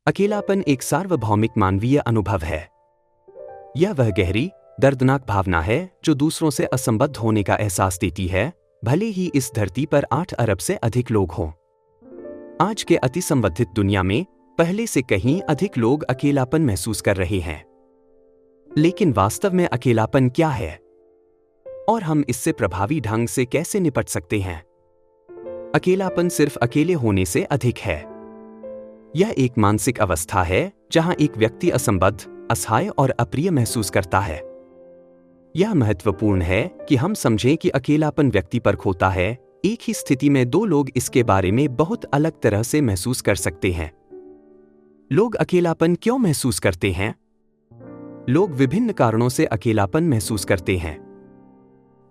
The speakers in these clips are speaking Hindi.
अकेलापन एक सार्वभौमिक मानवीय अनुभव है। यह वह गहरी, दर्दनाक भावना है जो दूसरों से असंबद्ध होने का एहसास देती है, भले ही इस धरती पर 8 अरब से अधिक लोग हों। आज के अतिसंवर्धित दुनिया में पहले से कहीं अधिक लोग अकेलापन महसूस कर रहे हैं। लेकिन वास्तव में अकेलापन क्या है और हम इससे प्रभावी ढंग से कैसे निपट सकते हैं? अकेलापन सिर्फ अकेले होने से अधिक है। यह एक मानसिक अवस्था है जहां एक व्यक्ति असंबद्ध, असहाय और अप्रिय महसूस करता है। यह महत्वपूर्ण है कि हम समझें कि अकेलापन व्यक्ति पर होता है। एक ही स्थिति में दो लोग इसके बारे में बहुत अलग तरह से महसूस कर सकते हैं। लोग अकेलापन क्यों महसूस करते हैं? लोग विभिन्न कारणों से अकेलापन महसूस करते हैं।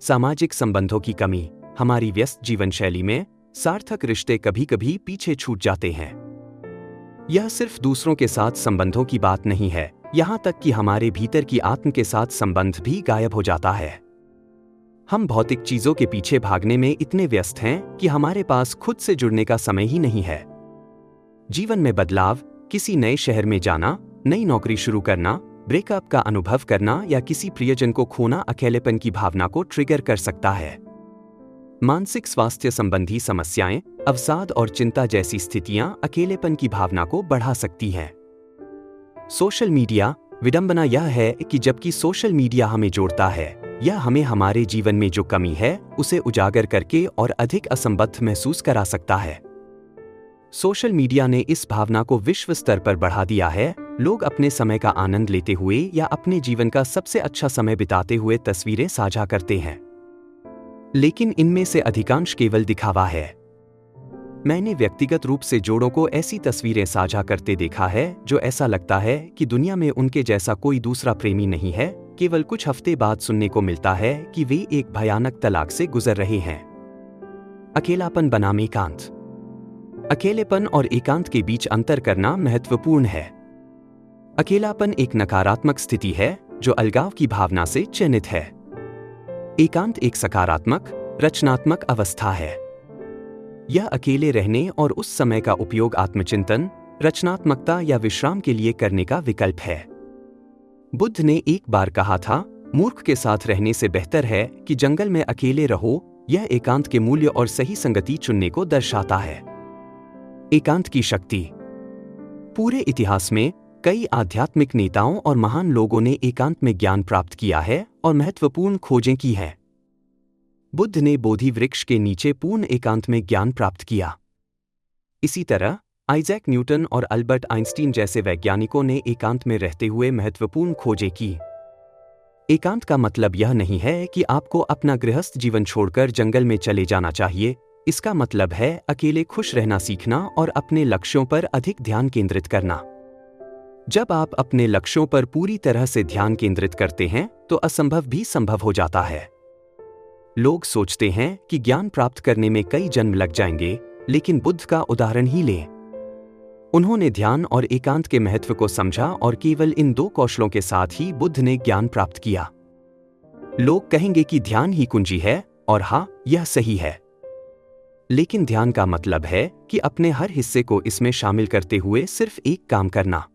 सामाजिक संबंधों की कमी, हमारी व्यस्त जीवन शैली में सार्थक रिश्ते कभी-कभी पीछे छूट जाते हैं। यह सिर्फ दूसरों के साथ संबंधों की बात नहीं है, यहाँ तक कि हमारे भीतर की आत्म के साथ संबंध भी गायब हो जाता है। हम भौतिक चीजों के पीछे भागने में इतने व्यस्त हैं कि हमारे पास खुद से जुड़ने का समय ही नहीं है। जीवन में बदलाव, किसी नए शहर में जाना, नई नौकरी शुरू करना, ब्रेकअप का अनुभव करना या किसी प्रियजन को खोना अकेलेपन की भावना को ट्रिगर कर सकता है। मानसिक स्वास्थ्य संबंधी समस्याएं, अवसाद और चिंता जैसी स्थितियां अकेलेपन की भावना को बढ़ा सकती हैं। सोशल मीडिया, विडंबना यह है कि जबकि सोशल मीडिया हमें जोड़ता है, यह हमें हमारे जीवन में जो कमी है उसे उजागर करके और अधिक असंबद्ध महसूस करा सकता है। सोशल मीडिया ने इस भावना को विश्व स्तर पर बढ़ा दिया है। लोग अपने समय का आनंद लेते हुए या अपने जीवन का सबसे अच्छा समय बिताते हुए तस्वीरें साझा करते हैं, लेकिन इनमें से अधिकांश केवल दिखावा है। मैंने व्यक्तिगत रूप से जोड़ों को ऐसी तस्वीरें साझा करते देखा है जो ऐसा लगता है कि दुनिया में उनके जैसा कोई दूसरा प्रेमी नहीं है। केवल कुछ हफ्ते बाद सुनने को मिलता है कि वे एक भयानक तलाक से गुजर रहे हैं। अकेलापन बनाम एकांत। अकेलेपन और एकांत के बीच अंतर करना महत्वपूर्ण है। अकेलापन एक नकारात्मक स्थिति है जो अलगाव की भावना से चिन्हित है। एकांत एक सकारात्मक, रचनात्मक अवस्था है। यह अकेले रहने और उस समय का उपयोग आत्मचिंतन, रचनात्मकता या विश्राम के लिए करने का विकल्प है। बुद्ध ने एक बार कहा था, मूर्ख के साथ रहने से बेहतर है कि जंगल में अकेले रहो। यह एकांत के मूल्य और सही संगति चुनने को दर्शाता है। एकांत की शक्ति। पूरे इतिहास में कई आध्यात्मिक नेताओं और महान लोगों ने एकांत में ज्ञान प्राप्त किया है और महत्वपूर्ण खोजें की हैं। बुद्ध ने बोधि वृक्ष के नीचे पूर्ण एकांत में ज्ञान प्राप्त किया। इसी तरह आइजैक न्यूटन और अल्बर्ट आइंस्टीन जैसे वैज्ञानिकों ने एकांत में रहते हुए महत्वपूर्ण खोजें की। एकांत का मतलब यह नहीं है कि आपको अपना गृहस्थ जीवन छोड़कर जंगल में चले जाना चाहिए। इसका मतलब है अकेले खुश रहना सीखना और अपने लक्ष्यों पर अधिक ध्यान केंद्रित करना। जब आप अपने लक्ष्यों पर पूरी तरह से ध्यान केंद्रित करते हैं तो असंभव भी संभव हो जाता है। लोग सोचते हैं कि ज्ञान प्राप्त करने में कई जन्म लग जाएंगे, लेकिन बुद्ध का उदाहरण ही लें। उन्होंने ध्यान और एकांत के महत्व को समझा और केवल इन दो कौशलों के साथ ही बुद्ध ने ज्ञान प्राप्त किया। लोग कहेंगे कि ध्यान ही कुंजी है, और हाँ, यह सही है। लेकिन ध्यान का मतलब है कि अपने हर हिस्से को इसमें शामिल करते हुए सिर्फ एक काम करना।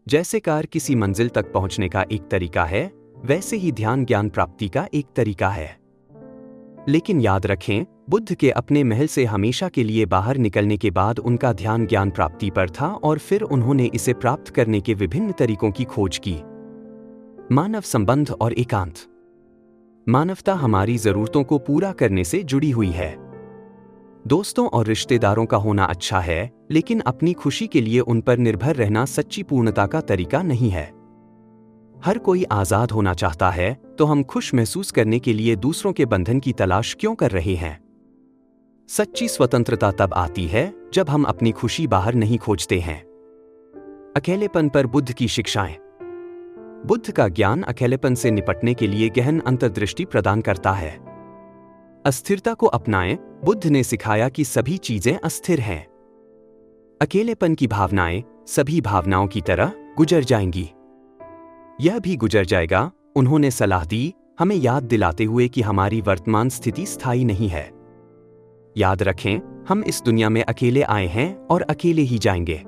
जैसे कार किसी मंजिल तक पहुंचने का एक तरीका है, वैसे ही ध्यान ज्ञान प्राप्ति का एक तरीका है। लेकिन याद रखें, बुद्ध के अपने महल से हमेशा के लिए बाहर निकलने के बाद उनका ध्यान ज्ञान प्राप्ति पर था और फिर उन्होंने इसे प्राप्त करने के विभिन्न तरीकों की खोज की। मानव संबंध और एकांत। मानवता हमारी जरूरतों को पूरा करने से जुड़ी हुई है। दोस्तों और रिश्तेदारों का होना अच्छा है, लेकिन अपनी खुशी के लिए उन पर निर्भर रहना सच्ची पूर्णता का तरीका नहीं है। हर कोई आजाद होना चाहता है, तो हम खुश महसूस करने के लिए दूसरों के बंधन की तलाश क्यों कर रहे हैं? सच्ची स्वतंत्रता तब आती है जब हम अपनी खुशी बाहर नहीं खोजते हैं। अकेलेपन पर बुद्ध की शिक्षाएं। बुद्ध का ज्ञान अकेलेपन से निपटने के लिए गहन अंतर्दृष्टि प्रदान करता है। अस्थिरता को अपनाएं। बुद्ध ने सिखाया कि सभी चीजें अस्थिर हैं। अकेलेपन की भावनाएं सभी भावनाओं की तरह गुजर जाएंगी। यह भी गुजर जाएगा। उन्होंने सलाह दी, हमें याद दिलाते हुए कि हमारी वर्तमान स्थिति स्थायी नहीं है। याद रखें, हम इस दुनिया में अकेले आए हैं और अकेले ही जाएंगे।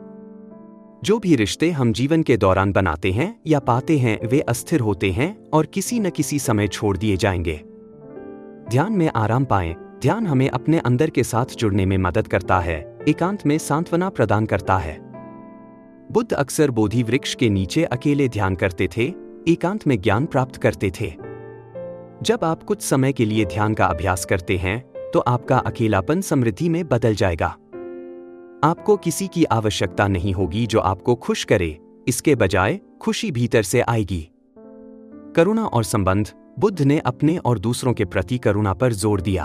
जो भी रिश्ते हम जीवन के दौरान बनाते हैं या पाते हैं वे अस्थिर होते हैं और किसी न किसी समय छोड़ दिए जाएंगे। ध्यान में आराम पाएं। ध्यान हमें अपने अंदर के साथ जुड़ने में मदद करता है, एकांत में सांत्वना प्रदान करता है। बुद्ध अक्सर बोधि वृक्ष के नीचे अकेले ध्यान करते थे, एकांत में ज्ञान प्राप्त करते थे। जब आप कुछ समय के लिए ध्यान का अभ्यास करते हैं तो आपका अकेलापन समृद्धि में बदल जाएगा। आपको किसी की आवश्यकता नहीं होगी जो आपको खुश करे, इसके बजाय खुशी भीतर से आएगी। करुणा और संबंध। बुद्ध ने अपने और दूसरों के प्रति करुणा पर जोर दिया।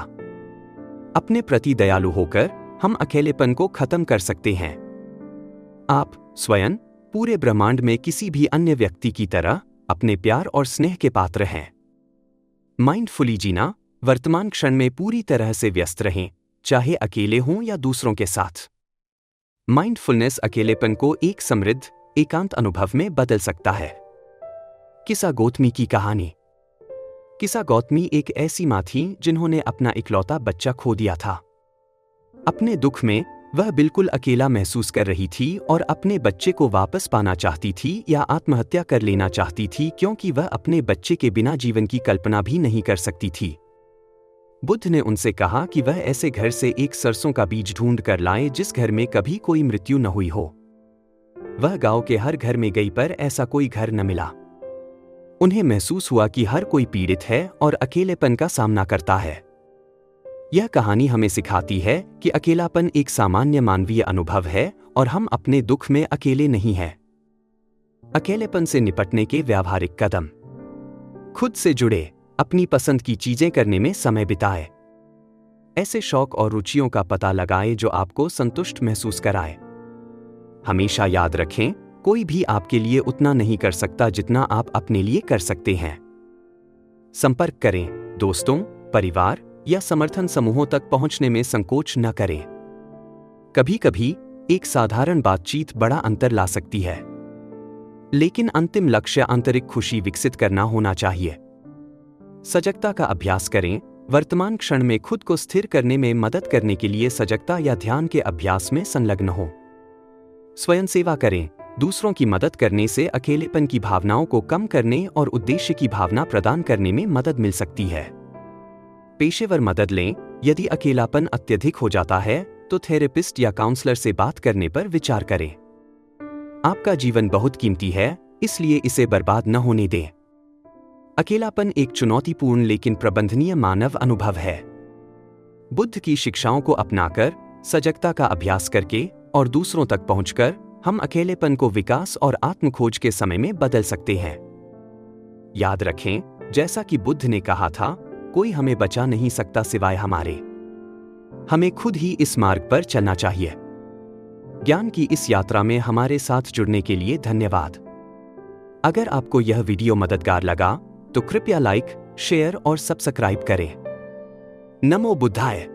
अपने प्रति दयालु होकर हम अकेलेपन को खत्म कर सकते हैं। आप स्वयं पूरे ब्रह्मांड में किसी भी अन्य व्यक्ति की तरह अपने प्यार और स्नेह के पात्र हैं। माइंडफुली जीना। वर्तमान क्षण में पूरी तरह से व्यस्त रहें, चाहे अकेले हों या दूसरों के साथ। माइंडफुलनेस अकेलेपन को एक समृद्ध, एकांत अनुभव में बदल सकता है। किसा गौतमी की कहानी। किसा गौतमी एक ऐसी मां थी जिन्होंने अपना इकलौता बच्चा खो दिया था। अपने दुख में वह बिल्कुल अकेला महसूस कर रही थी और अपने बच्चे को वापस पाना चाहती थी या आत्महत्या कर लेना चाहती थी, क्योंकि वह अपने बच्चे के बिना जीवन की कल्पना भी नहीं कर सकती थी। बुद्ध ने उनसे कहा कि वह ऐसे घर से एक सरसों का बीज ढूंढ कर लाएं जिस घर में कभी कोई मृत्यु न हुई हो। वह गांव के हर घर में गई पर ऐसा कोई घर न मिला। उन्हें महसूस हुआ कि हर कोई पीड़ित है और अकेलेपन का सामना करता है। यह कहानी हमें सिखाती है कि अकेलापन एक सामान्य मानवीय अनुभव है और हम अपने दुख में अकेले नहीं हैं। अकेलेपन से निपटने के व्यावहारिक कदम। खुद से जुड़े। अपनी पसंद की चीजें करने में समय बिताएं। ऐसे शौक और रुचियों का पता लगाएं जो आपको संतुष्ट महसूस कराए। हमेशा याद रखें, कोई भी आपके लिए उतना नहीं कर सकता जितना आप अपने लिए कर सकते हैं। संपर्क करें। दोस्तों, परिवार या समर्थन समूहों तक पहुंचने में संकोच न करें। कभी-कभी एक साधारण बातचीत बड़ा अंतर ला सकती है, लेकिन अंतिम लक्ष्य आंतरिक खुशी विकसित करना होना चाहिए। सजगता का अभ्यास करें। वर्तमान क्षण में खुद को स्थिर करने में मदद करने के लिए सजगता या ध्यान के अभ्यास में संलग्न हो। स्वयं सेवा करें। दूसरों की मदद करने से अकेलेपन की भावनाओं को कम करने और उद्देश्य की भावना प्रदान करने में मदद मिल सकती है। पेशेवर मदद लें। यदि अकेलापन अत्यधिक हो जाता है तो थेरेपिस्ट या काउंसलर से बात करने पर विचार करें। आपका जीवन बहुत कीमती है, इसलिए इसे बर्बाद न होने दें। अकेलापन एक चुनौतीपूर्ण लेकिन प्रबंधनीय मानव अनुभव है। बुद्ध की शिक्षाओं को अपनाकर, सजगता का अभ्यास करके और दूसरों तक पहुंचकर हम अकेलेपन को विकास और आत्मखोज के समय में बदल सकते हैं। याद रखें, जैसा कि बुद्ध ने कहा था, कोई हमें बचा नहीं सकता सिवाय हमारे। हमें खुद ही इस मार्ग पर चलना चाहिए। ज्ञान की इस यात्रा में हमारे साथ जुड़ने के लिए धन्यवाद। अगर आपको यह वीडियो मददगार लगा तो कृपया लाइक, शेयर और सब्सक्राइब करें। नमो बुद्धाय।